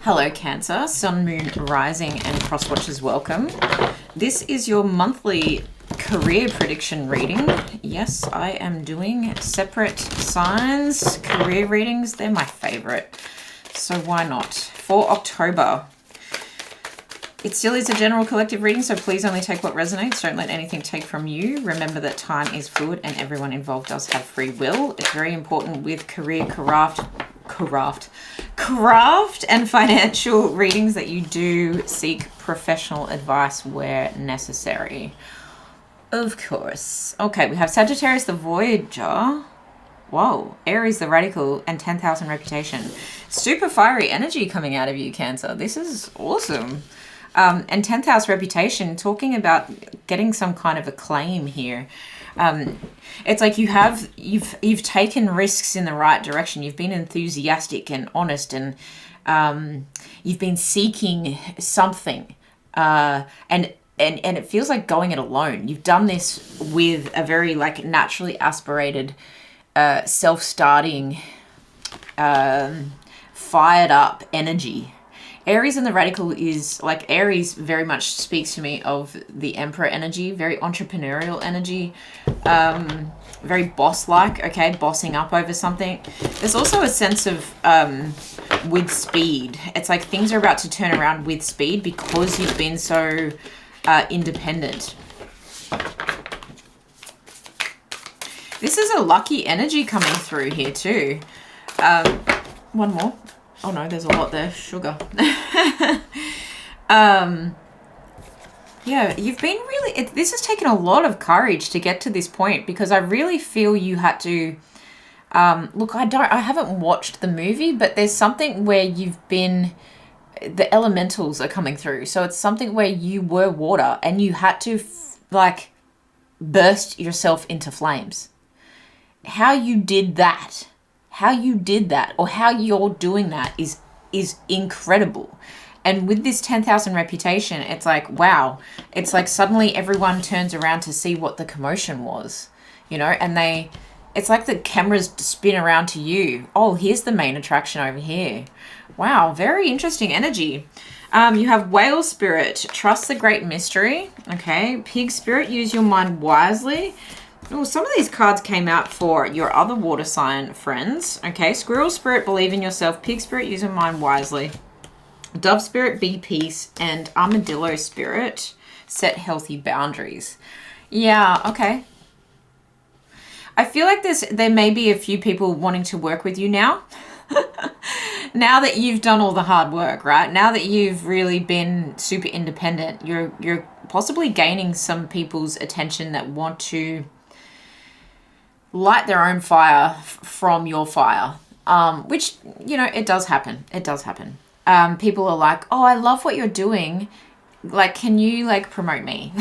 Hello Cancer, Sun, Moon, Rising and Cross Watchers, welcome. This is your monthly career prediction reading. Yes, I am doing separate signs, career readings. They're my favorite, so why not? For October. It still is a general collective reading, so please only take what resonates. Don't let anything take from you. Remember that time is fluid and everyone involved does have free will. It's very important with career, craft and financial readings that you do seek professional advice where necessary. Of course. Okay, we have Sagittarius the Voyager. Whoa, Aries the Radical and 10,000 Reputation. Super fiery energy coming out of you, Cancer. This is awesome. And 10,000 Reputation, talking about getting some kind of acclaim here. It's like you've taken risks in the right direction. You've been enthusiastic and honest, and you've been seeking something, and it feels like going it alone. You've done this with a very like naturally aspirated, self-starting, fired up energy. Aries and the Radical is like, Aries very much speaks to me of the Emperor energy, very entrepreneurial energy, very boss-like, okay, bossing up over something. There's also a sense of with speed. It's like things are about to turn around with speed because you've been so independent. This is a lucky energy coming through here too. One more. Oh no, there's a lot there. Sugar. Yeah, you've been really... this has taken a lot of courage to get to this point, because I really feel you had to... look, I haven't watched the movie, but there's something where you've been... the elementals are coming through. So it's something where you were water and you had to, like, burst yourself into flames. How you did that... or how you're doing that is incredible. And with this 10,000 Reputation, it's like, wow, it's like suddenly everyone turns around to see what the commotion was, you know, and it's like the cameras spin around to you. Oh, here's the main attraction over here. Wow, very interesting energy. You have Whale Spirit, trust the great mystery. Okay, Pig Spirit, use your mind wisely. Oh, some of these cards came out for your other water sign friends. Okay, Squirrel Spirit, believe in yourself. Pig Spirit, use your mind wisely. Dove Spirit, be peace. And Armadillo Spirit, set healthy boundaries. Yeah, okay. I feel like there may be a few people wanting to work with you now. Now that you've done all the hard work, right? Now that you've really been super independent, you're possibly gaining some people's attention that want to light their own fire from your fire, which, you know, it does happen. It does happen. People are like, oh, I love what you're doing. Like, can you like promote me?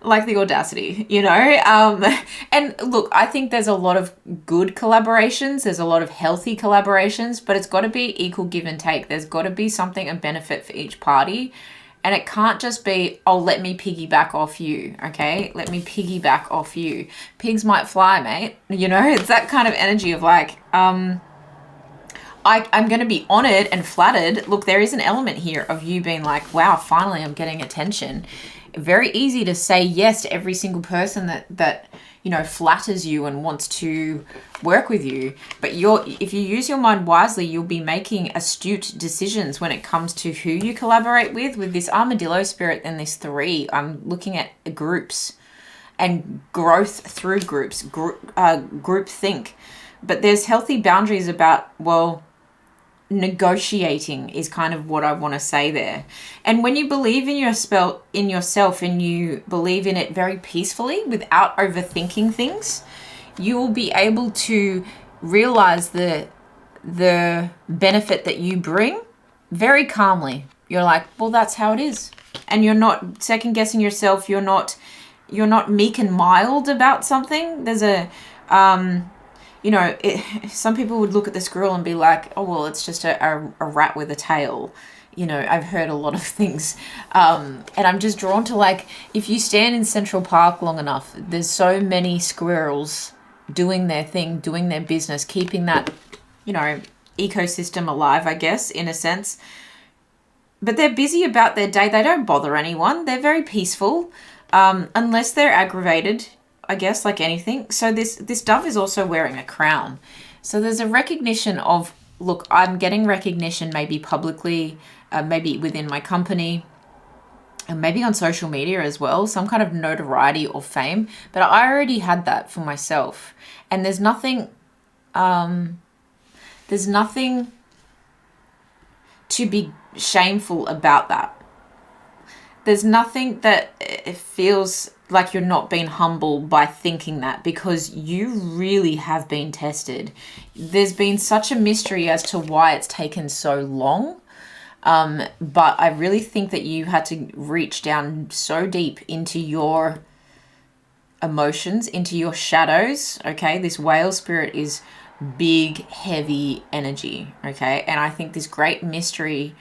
Like the audacity, you know? And look, I think there's a lot of good collaborations. There's a lot of healthy collaborations, but it's got to be equal give and take. There's got to be something of benefit for each party. And it can't just be, oh, let me piggyback off you, okay? Let me piggyback off you. Pigs might fly, mate. You know, it's that kind of energy of like, I'm going to be honored and flattered. Look, there is an element here of you being like, wow, finally I'm getting attention. Very easy to say yes to every single person that you know, flatters you and wants to work with you. But if you use your mind wisely, you'll be making astute decisions when it comes to who you collaborate with. With this Armadillo Spirit and this 3, I'm looking at groups and growth through groups, group think. But there's healthy boundaries about, well, negotiating is kind of what I want to say there. And when you believe in yourself and you believe in it very peacefully without overthinking things, you will be able to realize the benefit that you bring very calmly. You're like, well, that's how it is. And you're not second guessing yourself. You're not meek and mild about something. There's a you know, some people would look at the squirrel and be like, oh, well, it's just a rat with a tail. You know, I've heard a lot of things. And I'm just drawn to, like, if you stand in Central Park long enough, there's so many squirrels doing their thing, doing their business, keeping that, you know, ecosystem alive, I guess, in a sense. But they're busy about their day. They don't bother anyone. They're very peaceful, unless they're aggravated, I guess, like anything. So this dove is also wearing a crown. So there's a recognition of, look, I'm getting recognition maybe publicly, maybe within my company, and maybe on social media as well, some kind of notoriety or fame. But I already had that for myself. And there's nothing to be shameful about that. There's nothing that it feels like you're not being humble by thinking that, because you really have been tested. There's been such a mystery as to why it's taken so long. But I really think that you had to reach down so deep into your emotions, into your shadows. Okay, this whale spirit is big, heavy energy. Okay, and I think this great mystery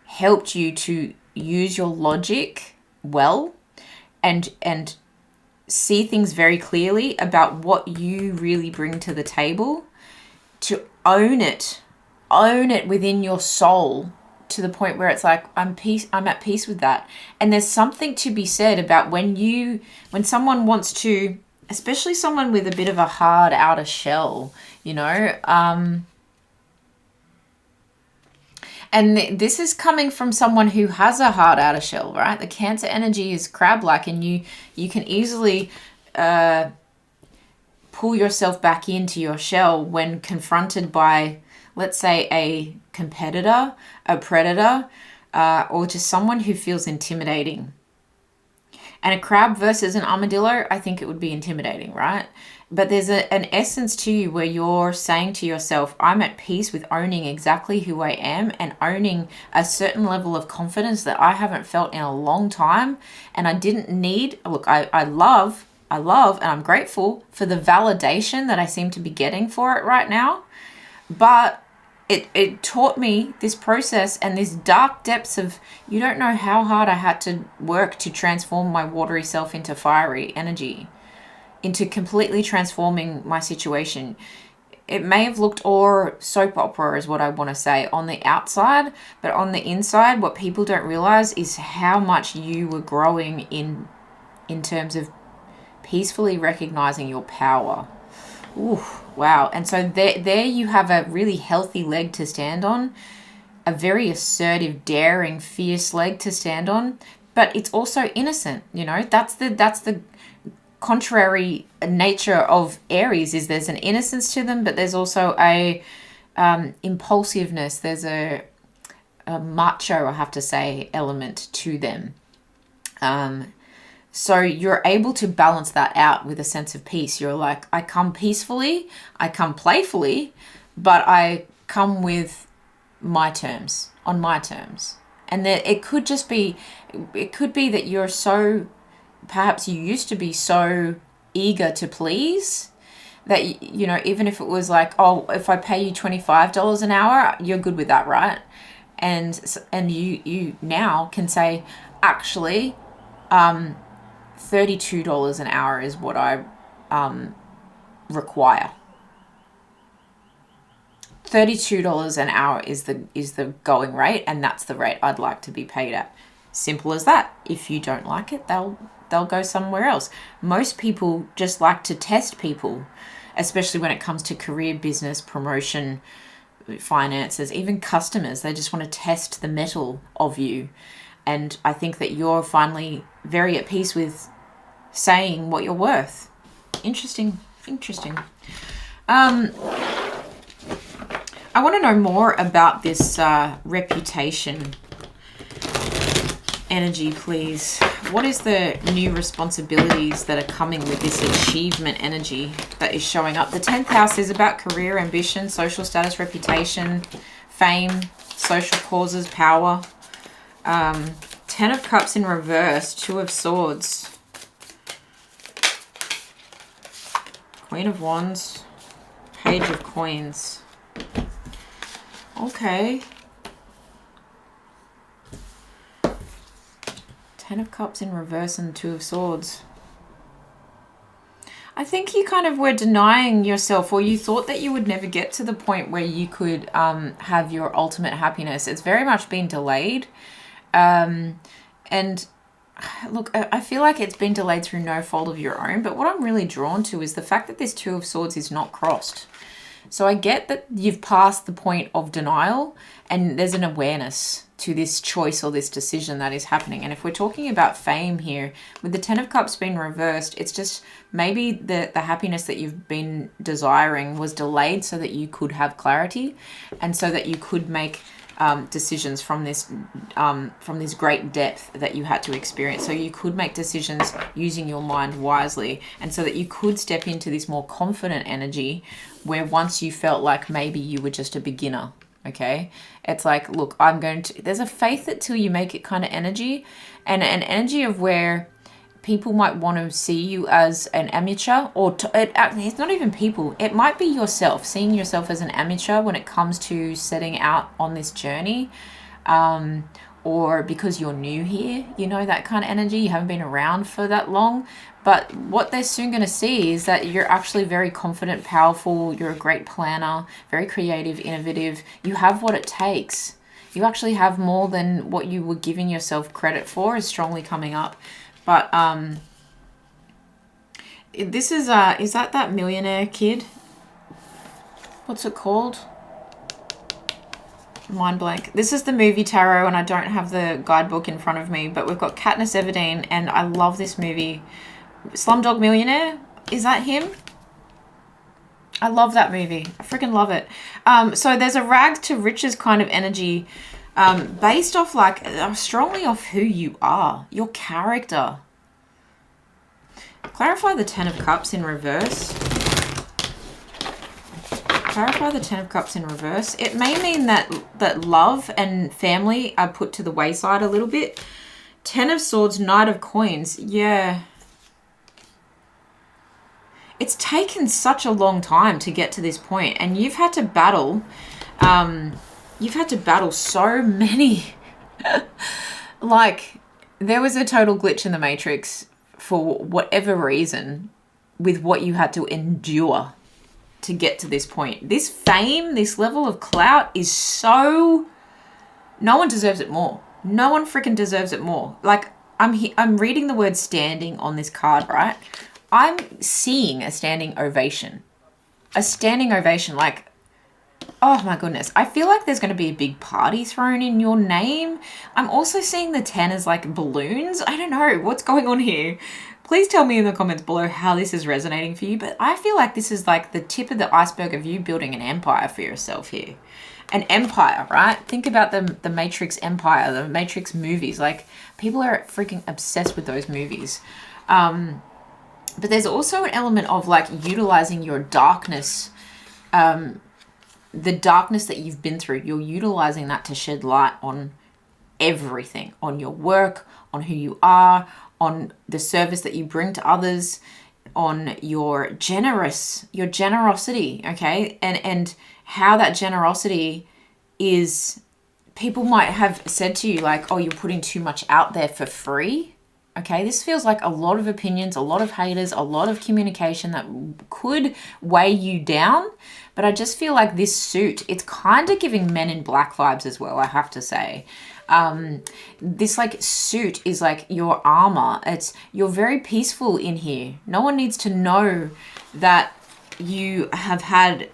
helped you to use your logic well and see things very clearly about what you really bring to the table, to own it within your soul, to the point where it's like, I'm at peace with that. And there's something to be said about when someone wants to, especially someone with a bit of a hard outer shell, you know, and this is coming from someone who has a hard outer shell, right? The Cancer energy is crab-like, and you can easily pull yourself back into your shell when confronted by, let's say, a competitor, a predator, or just someone who feels intimidating. And a crab versus an armadillo, I think it would be intimidating, right? But there's an essence to you where you're saying to yourself, I'm at peace with owning exactly who I am, and owning a certain level of confidence that I haven't felt in a long time. And I didn't need, look, I love, and I'm grateful for the validation that I seem to be getting for it right now. But it taught me this process and this dark depths of, you don't know how hard I had to work to transform my watery self into fiery energy, into completely transforming my situation. It may have looked or soap opera is what I want to say on the outside, but on the inside, what people don't realize is how much you were growing in terms of peacefully recognizing your power. Ooh, wow. And so there you have a really healthy leg to stand on, a very assertive, daring, fierce leg to stand on, but it's also innocent, you know. That's the contrary nature of Aries, is there's an innocence to them, but there's also a impulsiveness, there's a macho, I have to say, element to them. So you're able to balance that out with a sense of peace. You're like, I come peacefully, I come playfully, but I come with my terms, on my terms. And that it could be that you're so, perhaps you used to be so eager to please that, you know, even if it was like, oh, if I pay you $25 an hour, you're good with that, right? And you now can say, actually, $32 an hour is what I require. $32 an hour is the going rate, and that's the rate I'd like to be paid at. Simple as that. If you don't like it, they'll go somewhere else. Most people just like to test people, especially when it comes to career, business, promotion, finances, even customers. They just want to test the mettle of you. And I think that you're finally very at peace with saying what you're worth. Interesting. I want to know more about this reputation energy, please. What is the new responsibilities that are coming with this achievement energy that is showing up? The 10th house is about career, ambition, social status, reputation, fame, social causes, power. 10 of Cups in reverse, 2 of Swords, Queen of Wands, Page of Coins. Okay. 10 of Cups in reverse and 2 of Swords. I think you kind of were denying yourself, or you thought that you would never get to the point where you could have your ultimate happiness. It's very much been delayed. And look, I feel like it's been delayed through no fault of your own. But what I'm really drawn to is the fact that this Two of Swords is not crossed. So I get that you've passed the point of denial and there's an awareness to this choice or this decision that is happening. And if we're talking about fame here, with the Ten of Cups being reversed, it's just maybe the happiness that you've been desiring was delayed so that you could have clarity and so that you could make decisions from this great depth that you had to experience. So you could make decisions using your mind wisely, and so that you could step into this more confident energy where once you felt like maybe you were just a beginner. Okay, it's like, look, there's a faith that till you make it kind of energy, and an energy of where people might want to see you as an amateur, or it's not even people, it might be yourself, seeing yourself as an amateur when it comes to setting out on this journey, or because you're new here, you know, that kind of energy, you haven't been around for that long. But what they're soon going to see is that you're actually very confident, powerful, you're a great planner, very creative, innovative, you have what it takes. You actually have more than what you were giving yourself credit for, is strongly coming up. But this is that millionaire kid? What's it called? Mind blank. This is the movie tarot, and I don't have the guidebook in front of me, but we've got Katniss Everdeen, and I love this movie. Slumdog Millionaire? Is that him? I love that movie. I freaking love it. So there's a rags to riches kind of energy based off strongly off who you are, your character. Clarify the Ten of Cups in reverse. Clarify the Ten of Cups in reverse. It may mean that love and family are put to the wayside a little bit. Ten of Swords, Knight of Coins. Yeah. It's taken such a long time to get to this point, and you've had to battle. You've had to battle so many. Like, there was a total glitch in the Matrix for whatever reason with what you had to endure to get to this point. This fame, this level of clout is so... No one deserves it more. No one freaking deserves it more. Like, I'm reading the word standing on this card, right? I'm seeing a standing ovation. A standing ovation, like, oh my goodness. I feel like there's going to be a big party thrown in your name. I'm also seeing the 10 as like balloons. I don't know what's going on here. Please tell me in the comments below how this is resonating for you. But I feel like this is like the tip of the iceberg of you building an empire for yourself here. An empire, right? Think about the Matrix empire, the Matrix movies. Like, people are freaking obsessed with those movies. But there's also an element of like utilizing your darkness, the darkness that you've been through. You're utilizing that to shed light on everything, on your work, on who you are, on the service that you bring to others, on your generosity, okay? And how that generosity is, people might have said to you like, oh, you're putting too much out there for free. Okay, this feels like a lot of opinions, a lot of haters, a lot of communication that could weigh you down. But I just feel like this suit, it's kind of giving Men in Black vibes as well, I have to say. This like suit is like your armor. You're very peaceful in here. No one needs to know that you have had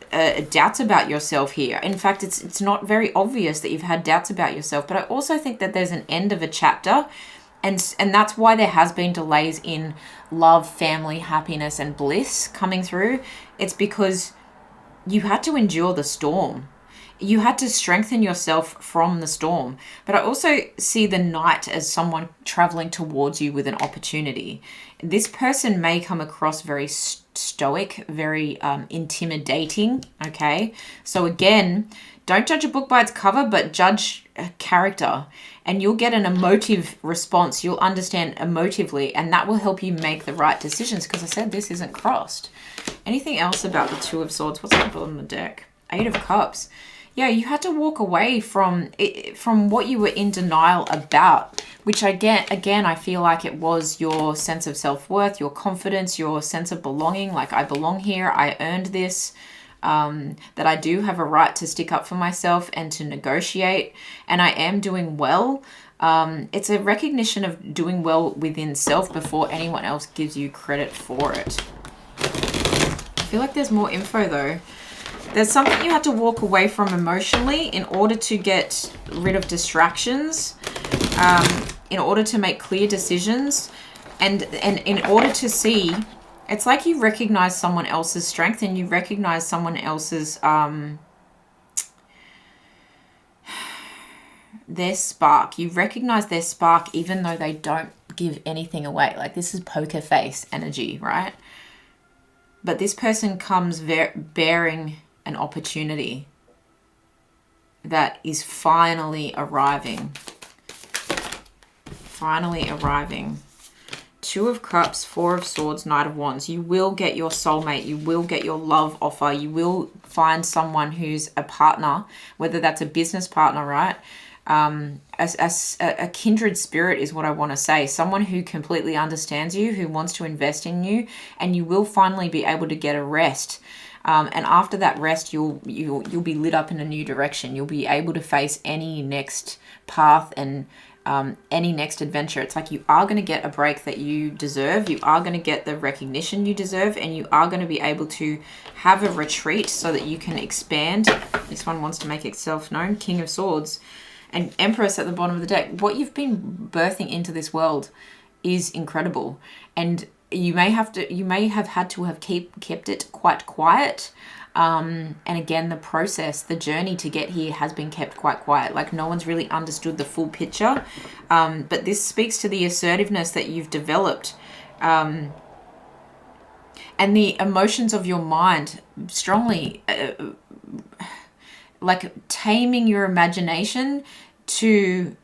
doubts about yourself here. In fact, it's not very obvious that you've had doubts about yourself. But I also think that there's an end of a chapter. And that's why there has been delays in love, family, happiness, and bliss coming through. It's because you had to endure the storm. You had to strengthen yourself from the storm. But I also see the Knight as someone traveling towards you with an opportunity. This person may come across very stoic, very intimidating, okay? So again, don't judge a book by its cover, but judge a character. And you'll get an emotive response. You'll understand emotively, and that will help you make the right decisions, because I said this isn't crossed. Anything else about the Two of Swords? What's on the bottom of the deck? Eight of Cups. Yeah, you had to walk away from it, from what you were in denial about, which again, I feel like it was your sense of self-worth, your confidence, your sense of belonging. Like, I belong here, I earned this, that I do have a right to stick up for myself and to negotiate, and I am doing well. It's a recognition of doing well within self before anyone else gives you credit for it. I feel like there's more info though. There's something you had to walk away from emotionally in order to get rid of distractions, in order to make clear decisions, and in order to see, it's like you recognize someone else's strength and you recognize someone else's, their spark. You recognize their spark even though they don't give anything away. Like, this is poker face energy, right? But this person comes bearing an opportunity that is finally arriving. Finally arriving. Two of Cups, Four of Swords, Knight of Wands. You will get your soulmate. You will get your love offer. You will find someone who's a partner, whether that's a business partner, right? A kindred spirit is what I want to say. Someone who completely understands you, who wants to invest in you, and you will finally be able to get a rest. And after that rest, you'll be lit up in a new direction. You'll be able to face any next path and any next adventure. It's like you are going to get a break that you deserve. You are going to get the recognition you deserve, and you are going to be able to have a retreat so that you can expand. This one wants to make itself known. King of Swords and Empress at the bottom of the deck. What you've been birthing into this world is incredible, and you may have had to have kept it quite quiet. And again, the process, the journey to get here has been kept quite quiet. Like, no one's really understood the full picture. But this speaks to the assertiveness that you've developed, and the emotions of your mind strongly, like taming your imagination to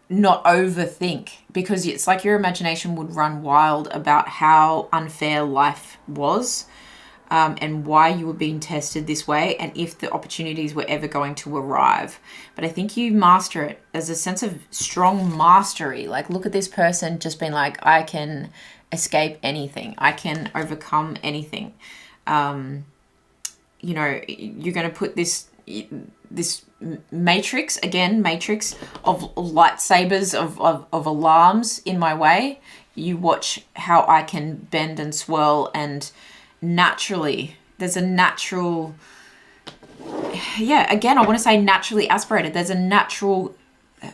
not overthink, because it's like your imagination would run wild about how unfair life was, and why you were being tested this way, and if the opportunities were ever going to arrive. But I think you master it. There's a sense of strong mastery. Like, look at this person just being like, I can escape anything, I can overcome anything. You know, you're going to put this matrix of lightsabers, of alarms in my way. You watch how I can bend and swirl, and naturally, there's a natural, again, I want to say naturally aspirated. There's a natural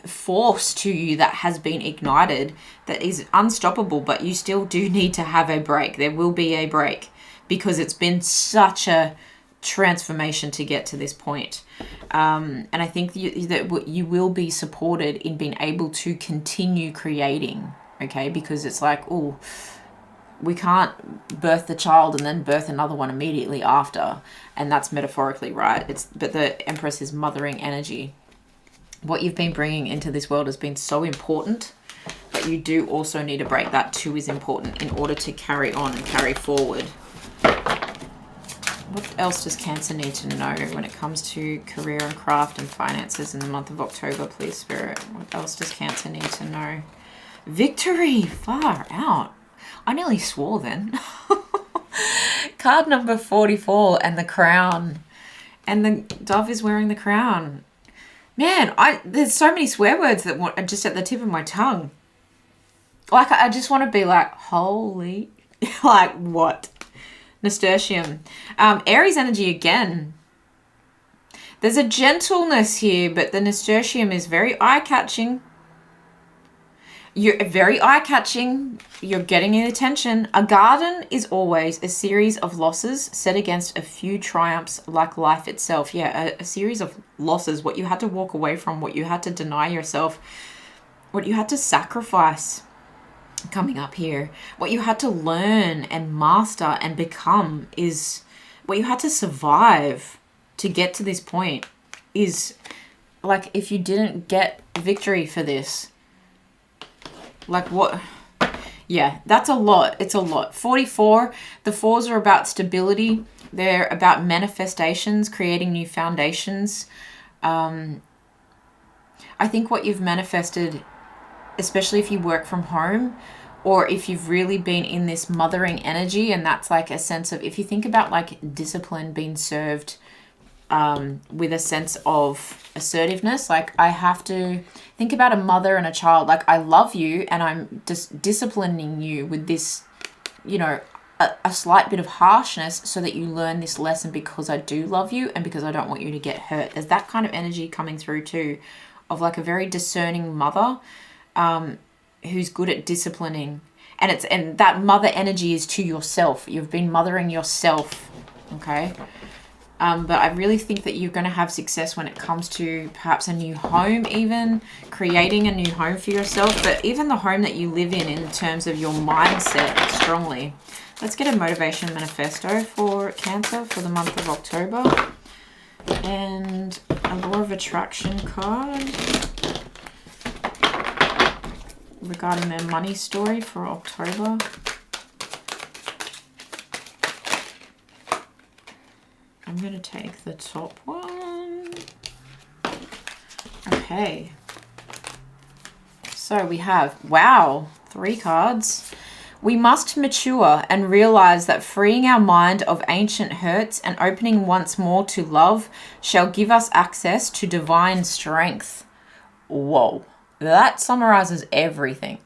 force to you that has been ignited that is unstoppable, but you still do need to have a break. There will be a break, because it's been such a transformation to get to this point. And I think that you will be supported in being able to continue creating, okay? Because it's like, oh, we can't birth the child and then birth another one immediately after. And that's metaphorically, right? But the Empress is mothering energy. What you've been bringing into this world has been so important, but you do also need a break. That too is important in order to carry on and carry forward. What else does Cancer need to know when it comes to career and craft and finances in the month of October, please, Spirit? What else does Cancer need to know? Victory! Far out. I nearly swore then. Card number 44, and the crown. And the dove is wearing the crown. Man, there's so many swear words that are just at the tip of my tongue. Like, I just want to be like, holy, like, what? Nasturtium. Aries energy again. There's a gentleness here, but the nasturtium is very eye-catching. You're very eye-catching. You're getting your attention. A garden is always a series of losses set against a few triumphs, like life itself. Yeah, a series of losses. What you had to walk away from, what you had to deny yourself, what you had to sacrifice. Coming up here, what you had to learn and master and become is what you had to survive to get to this point. Is like, if you didn't get victory for this, like, what? Yeah, that's a lot. It's a lot. 44, the fours are about stability. They're about manifestations, creating new foundations. I think what you've manifested, especially if you work from home, or if you've really been in this mothering energy, and that's like a sense of, if you think about like discipline being served with a sense of assertiveness, like I have to think about a mother and a child, like I love you and I'm just disciplining you with this, you know, a slight bit of harshness so that you learn this lesson because I do love you and because I don't want you to get hurt. There's that kind of energy coming through too, of like a very discerning mother who's good at disciplining. And that mother energy is to yourself. You've been mothering yourself, okay? But I really think that you're going to have success when it comes to perhaps a new home, even creating a new home for yourself, but even the home that you live in terms of your mindset strongly. Let's get a motivation manifesto for Cancer for the month of October. And a law of attraction card regarding their money story for October. I'm going to take the top one. Okay. So we have, wow, 3 cards. We must mature and realize that freeing our mind of ancient hurts and opening once more to love shall give us access to divine strength. Whoa. That summarizes everything.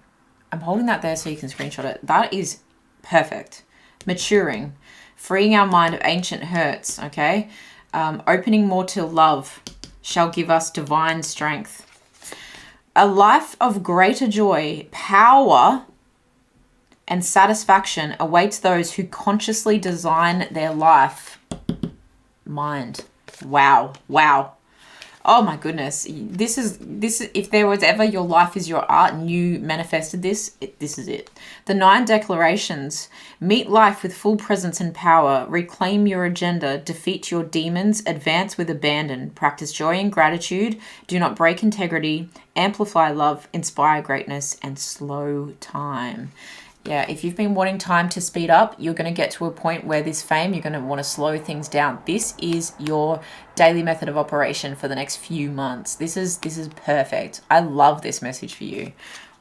I'm holding that there so you can screenshot it. That is perfect. Maturing. Freeing our mind of ancient hurts, okay? Opening more to love shall give us divine strength. A life of greater joy, power, and satisfaction awaits those who consciously design their life. Mind. Wow. Wow. Oh my goodness. This is if there was ever your life is your art and you manifested this, this is it. The 9 declarations. Meet life with full presence and power. Reclaim your agenda. Defeat your demons. Advance with abandon. Practice joy and gratitude. Do not break integrity. Amplify love. Inspire greatness. And slow time. Yeah, if you've been wanting time to speed up, you're going to get to a point where this fame, you're going to want to slow things down. This is your daily method of operation for the next few months. This is perfect. I love this message for you.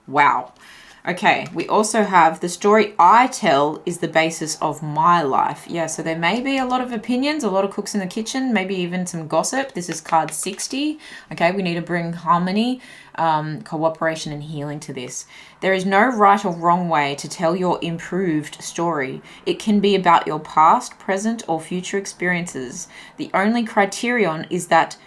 Wow. Okay, we also have the story I tell is the basis of my life. Yeah, so there may be a lot of opinions, a lot of cooks in the kitchen, maybe even some gossip. This is card 60. Okay, we need to bring harmony, cooperation and healing to this. There is no right or wrong way to tell your improved story. It can be about your past, present or future experiences. The only criterion is that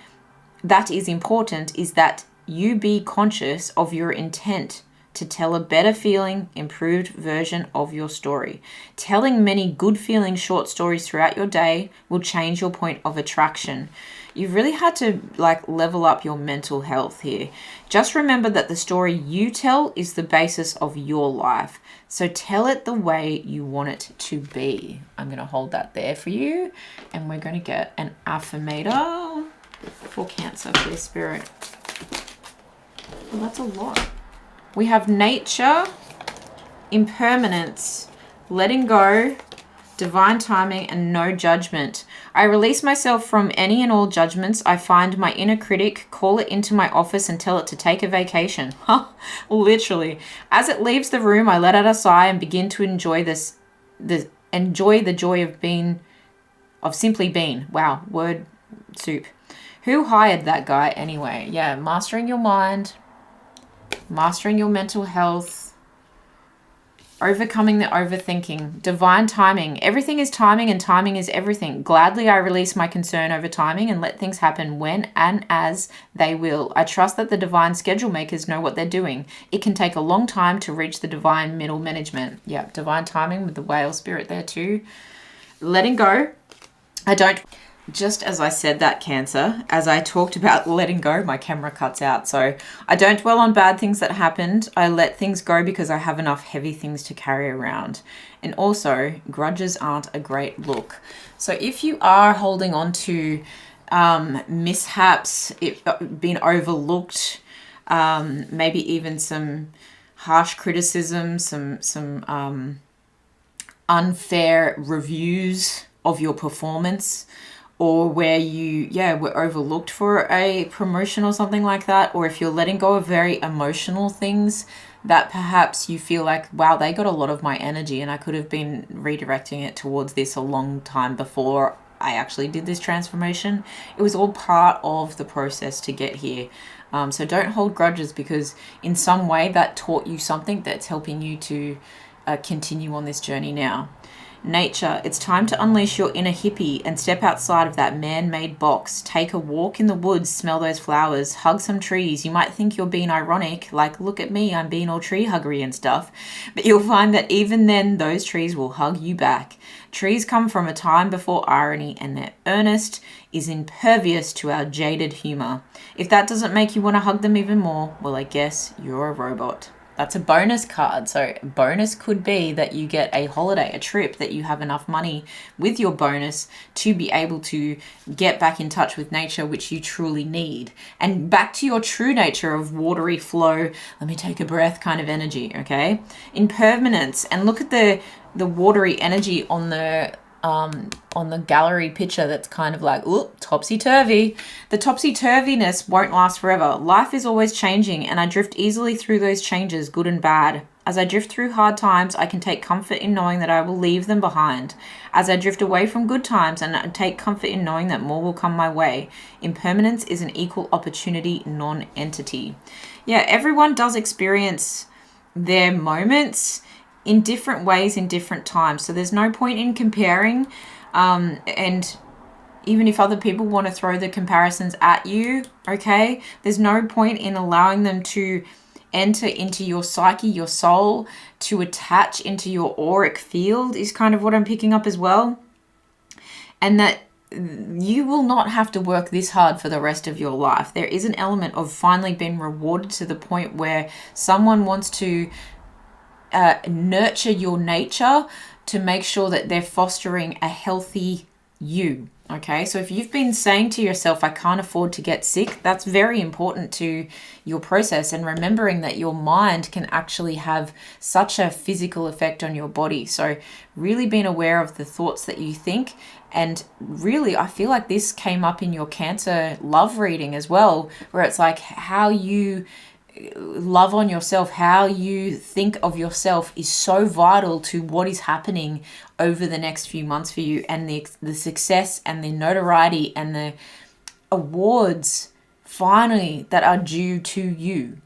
is important is that you be conscious of your intent to tell a better feeling, improved version of your story. Telling many good feeling short stories throughout your day will change your point of attraction. You've really had to level up your mental health here. Just remember that the story you tell is the basis of your life. So tell it the way you want it to be. I'm going to hold that there for you. And we're going to get an affirmator for Cancer, for their spirit. Well, that's a lot. We have nature, impermanence, letting go, divine timing, and no judgment. I release myself from any and all judgments. I find my inner critic, call it into my office and tell it to take a vacation. Literally. As it leaves the room, I let out a sigh and begin to enjoy enjoy the joy of simply being. Wow, word soup. Who hired that guy anyway? Yeah, mastering your mind, mastering your mental health, overcoming the overthinking, divine timing. Everything is timing and timing is everything. Gladly I release my concern over timing and let things happen when and as they will. I trust that the divine schedule makers know what they're doing. It can take a long time to reach the divine middle management. Yeah, divine timing with the whale spirit there too. Letting go. Just as I said that, Cancer, as I talked about letting go, my camera cuts out. So I don't dwell on bad things that happened. I let things go because I have enough heavy things to carry around. And also, grudges aren't a great look. So if you are holding on to mishaps, being overlooked, maybe even some harsh criticism, some unfair reviews of your performance, or where you, were overlooked for a promotion or something like that, or if you're letting go of very emotional things that perhaps you feel like, wow, they got a lot of my energy and I could have been redirecting it towards this a long time before I actually did this transformation. It was all part of the process to get here. So don't hold grudges, because in some way that taught you something that's helping you to continue on this journey now. Nature, it's time to unleash your inner hippie and step outside of that man-made box. Take a walk in the woods, smell those flowers, hug some trees. You might think you're being ironic, like, look at me, I'm being all tree huggery and stuff. But you'll find that even then, those trees will hug you back. Trees come from a time before irony, and their earnest is impervious to our jaded humor. If that doesn't make you want to hug them even more, well, I guess you're a robot. That's a bonus card. So bonus could be that you get a holiday, a trip, that you have enough money with your bonus to be able to get back in touch with nature, which you truly need. And back to your true nature of watery flow, let me take a breath kind of energy, okay? Impermanence. And look at the watery energy on the gallery picture that's kind of like, ooh, topsy-turvy. The topsy-turviness won't last forever. Life is always changing, and I drift easily through those changes, good and bad. As I drift through hard times, I can take comfort in knowing that I will leave them behind. As I drift away from good times, and I take comfort in knowing that more will come my way. Impermanence is an equal opportunity non-entity. Yeah, everyone does experience their moments in different ways, in different times. So there's no point in comparing. And even if other people want to throw the comparisons at you, okay, there's no point in allowing them to enter into your psyche, your soul, to attach into your auric field is kind of what I'm picking up as well. And that you will not have to work this hard for the rest of your life. There is an element of finally being rewarded to the point where someone wants to nurture your nature to make sure that they're fostering a healthy you. Okay, so if you've been saying to yourself, I can't afford to get sick, that's very important to your process, and remembering that your mind can actually have such a physical effect on your body. So really being aware of the thoughts that you think. And really, I feel like this came up in your Cancer love reading as well, where it's like how you love on yourself, how you think of yourself is so vital to what is happening over the next few months for you, and the success and the notoriety and the awards finally that are due to you.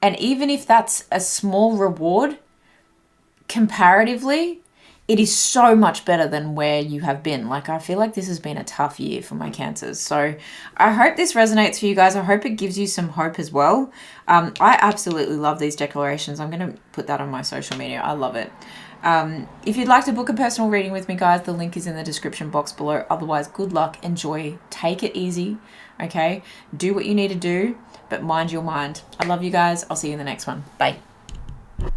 And even if that's a small reward, comparatively, it is so much better than where you have been. Like, I feel like this has been a tough year for my Cancers. So I hope this resonates for you guys. I hope it gives you some hope as well. I absolutely love these declarations. I'm going to put that on my social media. I love it. If you'd like to book a personal reading with me, guys, the link is in the description box below. Otherwise, good luck, enjoy, take it easy, okay? Do what you need to do, but mind your mind. I love you guys. I'll see you in the next one. Bye.